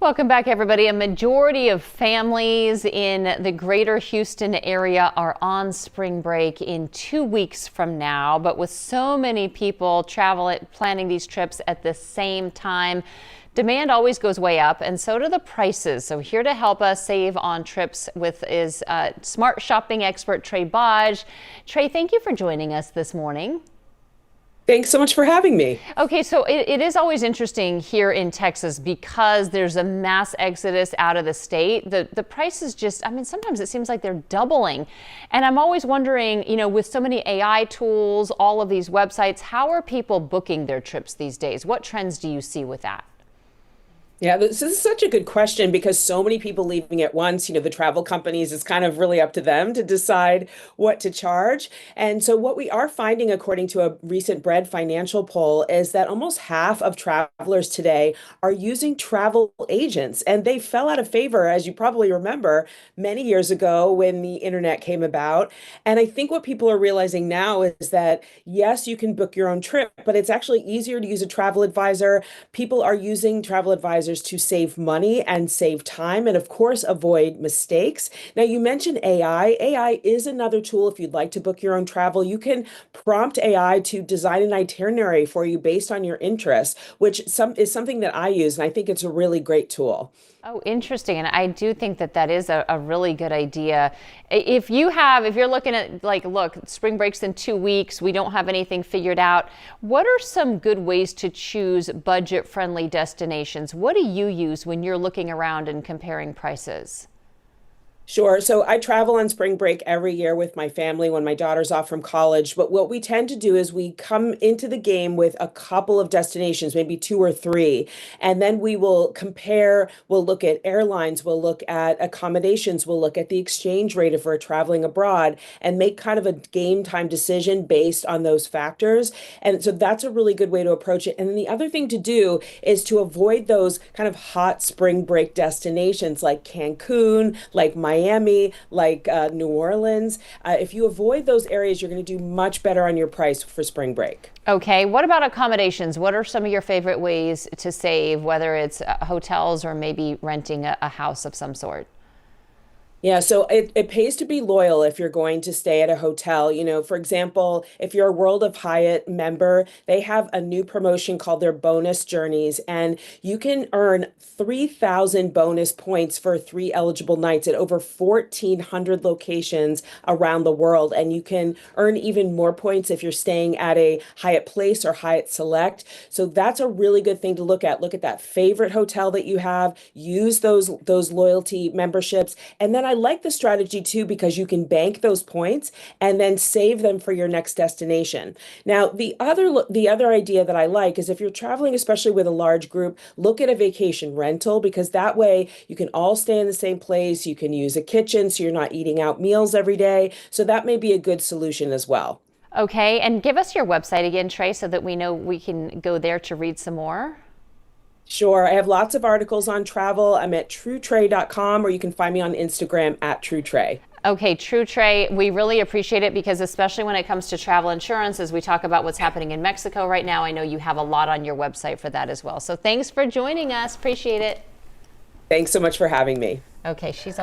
Welcome back, everybody. A majority of families in the greater Houston area are on spring break in 2 weeks from now. But with so many people planning these trips at the same time, demand always goes way up, and so do the prices. So here to help us save on trips is smart shopping expert Trey Bodge. Trey, thank you for joining us this morning. Thanks so much for having me. Okay, so it is always interesting here in Texas because there's a mass exodus out of the state. The prices just, I mean, sometimes it seems like they're doubling. And I'm always wondering, with so many AI tools, all of these websites, how are people booking their trips these days? What trends do you see with that? Yeah, this is such a good question because so many people leaving at once, the travel companies, it's kind of really up to them to decide what to charge. And so what we are finding, according to a recent Bread Financial poll, is that almost half of travelers today are using travel agents. And they fell out of favor, as you probably remember, many years ago when the internet came about. And I think what people are realizing now is that, yes, you can book your own trip, but it's actually easier to use a travel advisor. People are using travel advisors to save money and save time and, of course, avoid mistakes. Now, you mentioned AI. AI is another tool if you'd like to book your own travel. You can prompt AI to design an itinerary for you based on your interests, which is something that I use, and I think it's a really great tool. Oh, interesting. And I do think that is a really good idea. If you're looking at look, spring breaks in 2 weeks, we don't have anything figured out. What are some good ways to choose budget-friendly destinations? What do you use when you're looking around and comparing prices? Sure. So I travel on spring break every year with my family when my daughter's off from college. But what we tend to do is we come into the game with a couple of destinations, maybe two or three, and then we will compare. We'll look at airlines, we'll look at accommodations, we'll look at the exchange rate if we're traveling abroad, and make kind of a game time decision based on those factors. And so that's a really good way to approach it. And then the other thing to do is to avoid those kind of hot spring break destinations like Cancun, like Miami, like New Orleans. If you avoid those areas, you're going to do much better on your price for spring break. Okay, what about accommodations? What are some of your favorite ways to save, whether it's hotels or maybe renting a house of some sort? Yeah, so it pays to be loyal if you're going to stay at a hotel. For example, if you're a World of Hyatt member, they have a new promotion called their bonus journeys, and you can earn 3,000 bonus points for 3 eligible nights at over 1,400 locations around the world. And you can earn even more points if you're staying at a Hyatt Place or Hyatt Select. So that's a really good thing to look at. Look at that favorite hotel that you have, use those loyalty memberships, and then I like the strategy too because you can bank those points and then save them for your next destination. Now, the other idea that I like is if you're traveling, especially with a large group, look at a vacation rental because that way you can all stay in the same place. You can use a kitchen so you're not eating out meals every day. So that may be a good solution as well. Okay, and give us your website again, Trey, so that we know we can go there to read some more. Sure. I have lots of articles on travel. I'm at truetrey.com, or you can find me on Instagram at truetrey. Okay, True Trey, we really appreciate it because especially when it comes to travel insurance, as we talk about what's happening in Mexico right now, I know you have a lot on your website for that as well. So thanks for joining us. Appreciate it. Thanks so much for having me. Okay, she's